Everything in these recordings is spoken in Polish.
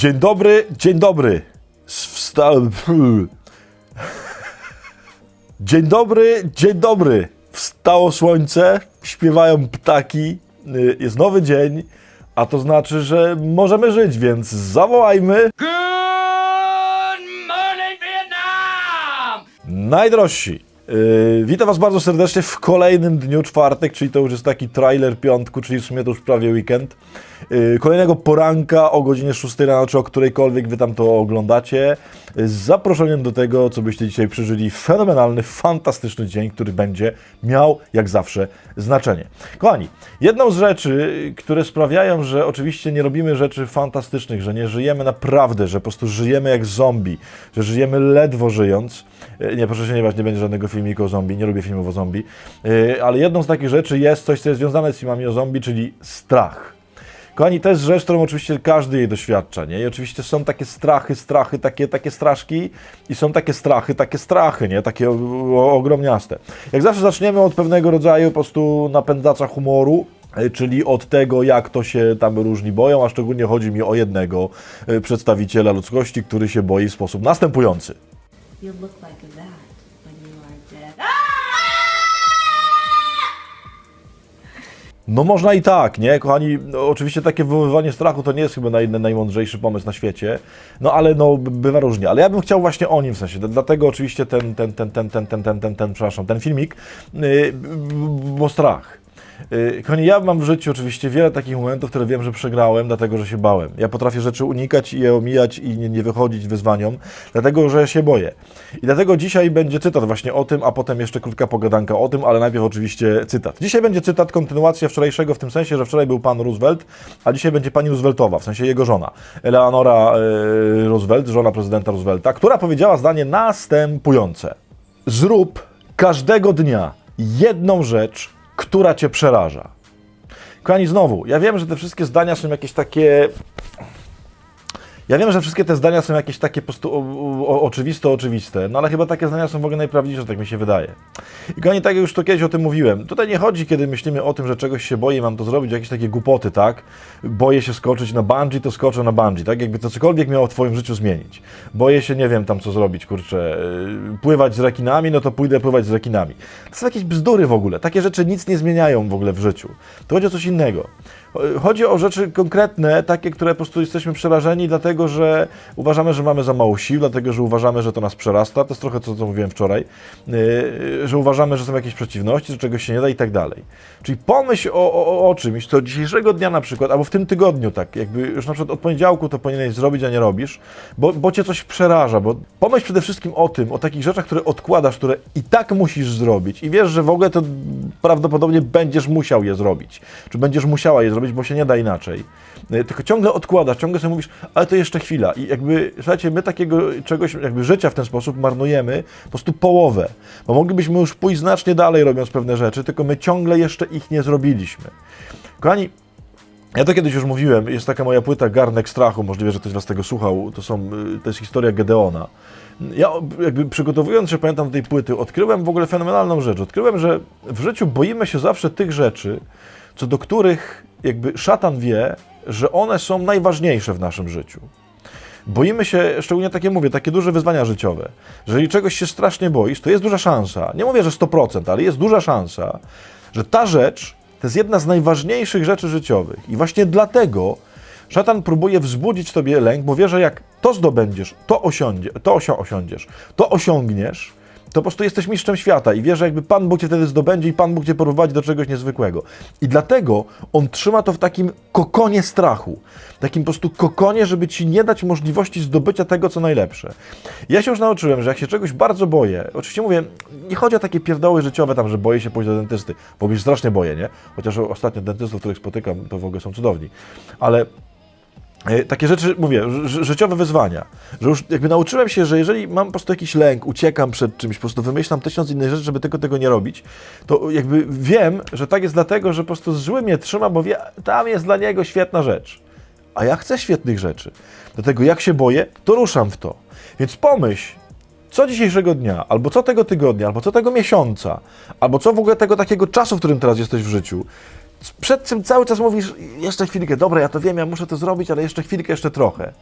Dzień dobry, dzień dobry. Wstałem. Dzień dobry, dzień dobry. Wstało słońce, śpiewają ptaki, jest nowy dzień, a to znaczy, że możemy żyć, więc zawołajmy. Good morning, Vietnam! Najdrożsi. Witam Was bardzo serdecznie w kolejnym dniu, czwartek, czyli to już jest taki trailer piątku, czyli w sumie to już prawie weekend. Kolejnego poranka o godzinie 6 rano, czy o którejkolwiek Wy tam to oglądacie, z zaproszeniem do tego, co byście dzisiaj przeżyli fenomenalny, fantastyczny dzień, który będzie miał, jak zawsze, znaczenie. Kochani, jedną z rzeczy, które sprawiają, że oczywiście nie robimy rzeczy fantastycznych, że nie żyjemy naprawdę, że po prostu żyjemy jak zombie, że żyjemy ledwo żyjąc. Nie, proszę się nie bać, nie będzie żadnego filmiku o zombie, nie lubię filmów o zombie, ale jedną z takich rzeczy jest coś, co jest związane z filmami o zombie, czyli strach. Kochani, to jest rzecz, którą oczywiście każdy jej doświadcza, nie? I oczywiście są takie strachy, takie straszki i są takie strachy, nie? Takie ogromniaste. Jak zawsze zaczniemy od pewnego rodzaju po prostu napędzacza humoru, czyli od tego, jak to się tam różni boją, a szczególnie chodzi mi o jednego przedstawiciela ludzkości, który się boi w sposób następujący. You look like that when you are dead. No można i tak, nie? Kochani, no, oczywiście takie wywoływanie strachu to nie jest chyba najmądrzejszy pomysł na świecie, no ale no bywa różnie. Ale ja bym chciał właśnie o nim w sensie, dlatego oczywiście ten filmik, bo strach. Kochani, ja mam w życiu oczywiście wiele takich momentów, które wiem, że przegrałem, dlatego że się bałem. Ja potrafię rzeczy unikać i je omijać i nie wychodzić wyzwaniom, dlatego że się boję. I dlatego dzisiaj będzie cytat właśnie o tym, a potem jeszcze krótka pogadanka o tym, ale najpierw oczywiście cytat. Dzisiaj będzie cytat, kontynuacja wczorajszego w tym sensie, że wczoraj był pan Roosevelt, a dzisiaj będzie pani Rooseveltowa, w sensie jego żona, Eleanora Roosevelt, żona prezydenta Roosevelta, która powiedziała zdanie następujące. Zrób każdego dnia jedną rzecz, która Cię przeraża. Kochani, znowu, ja wiem, że te wszystkie zdania są jakieś takie... Ja wiem, że wszystkie te zdania są jakieś takie po prostu oczywiste, no ale chyba takie zdania są w ogóle najprawdziwsze, tak mi się wydaje. I kochani, tak jak już to kiedyś o tym mówiłem, tutaj nie chodzi, kiedy myślimy o tym, że czegoś się boję i mam to zrobić, jakieś takie głupoty, tak? Boję się skoczyć na bungee, to skoczę na bungee, tak? Jakby to cokolwiek miało w Twoim życiu zmienić. Boję się, nie wiem tam co zrobić, kurczę, pływać z rekinami, no to pójdę pływać z rekinami. To są jakieś bzdury w ogóle, takie rzeczy nic nie zmieniają w ogóle w życiu. To chodzi o coś innego. Chodzi o rzeczy konkretne, takie, które po prostu jesteśmy przerażeni, dlatego że uważamy, że mamy za mało sił, dlatego że uważamy, że to nas przerasta, to jest trochę to, co mówiłem wczoraj, że uważamy, że są jakieś przeciwności, że czegoś się nie da i tak dalej. Czyli pomyśl o czymś, co dzisiejszego dnia na przykład, albo w tym tygodniu tak, jakby już na przykład od poniedziałku to powinieneś zrobić, a nie robisz, bo Cię coś przeraża, bo pomyśl przede wszystkim o tym, o takich rzeczach, które odkładasz, które i tak musisz zrobić i wiesz, że w ogóle to prawdopodobnie będziesz musiał je zrobić, czy będziesz musiała je zrobić, bo się nie da inaczej. Tylko ciągle odkładasz, ciągle sobie mówisz, ale to jeszcze chwila. I jakby, słuchajcie, my takiego czegoś, jakby życia w ten sposób marnujemy po prostu połowę. Bo moglibyśmy już pójść znacznie dalej robiąc pewne rzeczy, tylko my ciągle jeszcze ich nie zrobiliśmy. Kochani, ja to kiedyś już mówiłem, jest taka moja płyta Garnek Strachu, możliwe, że ktoś z Was tego słuchał, to jest historia Gedeona. Ja jakby przygotowując się, pamiętam, do tej płyty, odkryłem w ogóle fenomenalną rzecz. Odkryłem, że w życiu boimy się zawsze tych rzeczy, co do których jakby szatan wie, że one są najważniejsze w naszym życiu. Boimy się, szczególnie takie duże wyzwania życiowe. Jeżeli czegoś się strasznie boisz, to jest duża szansa, nie mówię, że 100%, ale jest duża szansa, że ta rzecz to jest jedna z najważniejszych rzeczy życiowych. I właśnie dlatego szatan próbuje wzbudzić w tobie lęk, bo wie, że jak to zdobędziesz, to osiągniesz, to po prostu jesteś mistrzem świata i wiesz, że jakby Pan Bóg cię wtedy zdobędzie i Pan Bóg cię prowadzi do czegoś niezwykłego. I dlatego on trzyma to w takim kokonie strachu. Takim po prostu kokonie, żeby ci nie dać możliwości zdobycia tego, co najlepsze. Ja się już nauczyłem, że jak się czegoś bardzo boję, oczywiście mówię, nie chodzi o takie pierdoły życiowe tam, że boję się pójść do dentysty, bo się strasznie boję, nie? Chociaż ostatnio dentystów, których spotykam, to w ogóle są cudowni. Ale takie rzeczy, mówię, życiowe wyzwania, że już jakby nauczyłem się, że jeżeli mam po prostu jakiś lęk, uciekam przed czymś, po prostu wymyślam 1000 innych rzeczy, żeby tylko tego nie robić, to jakby wiem, że tak jest dlatego, że po prostu zły mnie trzyma, bo wie, tam jest dla niego świetna rzecz. A ja chcę świetnych rzeczy. Dlatego jak się boję, to ruszam w to. Więc pomyśl, co dzisiejszego dnia, albo co tego tygodnia, albo co tego miesiąca, albo co w ogóle tego takiego czasu, w którym teraz jesteś w życiu, przed czym cały czas mówisz, jeszcze chwilkę, dobra, ja to wiem, ja muszę to zrobić, ale jeszcze chwilkę, jeszcze trochę.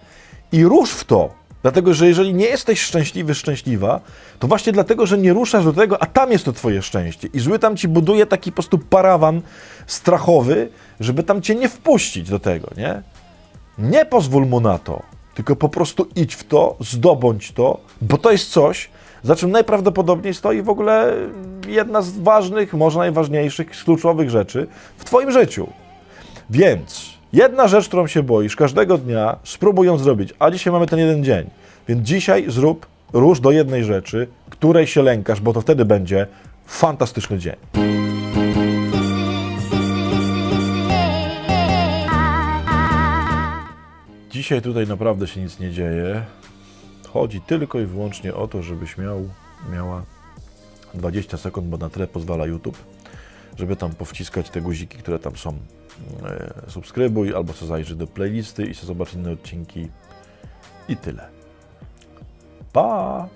i rusz w to. Dlatego, że jeżeli nie jesteś szczęśliwy, szczęśliwa, to właśnie dlatego, że nie ruszasz do tego, a tam jest to twoje szczęście. I zły tam ci buduje taki po prostu parawan strachowy, żeby tam cię nie wpuścić do tego, nie? Nie pozwól mu na to, tylko po prostu idź w to, zdobądź to, bo to jest coś, za czym najprawdopodobniej stoi w ogóle jedna z ważnych, może najważniejszych, z kluczowych rzeczy w twoim życiu. Więc jedna rzecz, którą się boisz każdego dnia, spróbuj ją zrobić, a dzisiaj mamy ten jeden dzień. Więc dzisiaj rusz do jednej rzeczy, której się lękasz, bo to wtedy będzie fantastyczny dzień. Dzisiaj tutaj naprawdę się nic nie dzieje. Chodzi tylko i wyłącznie o to, żebyś miała 20 sekund, bo na tyle pozwala YouTube, żeby tam powciskać te guziki, które tam są. Subskrybuj, albo co zajrzyj do playlisty i co zobacz inne odcinki. I tyle. Pa!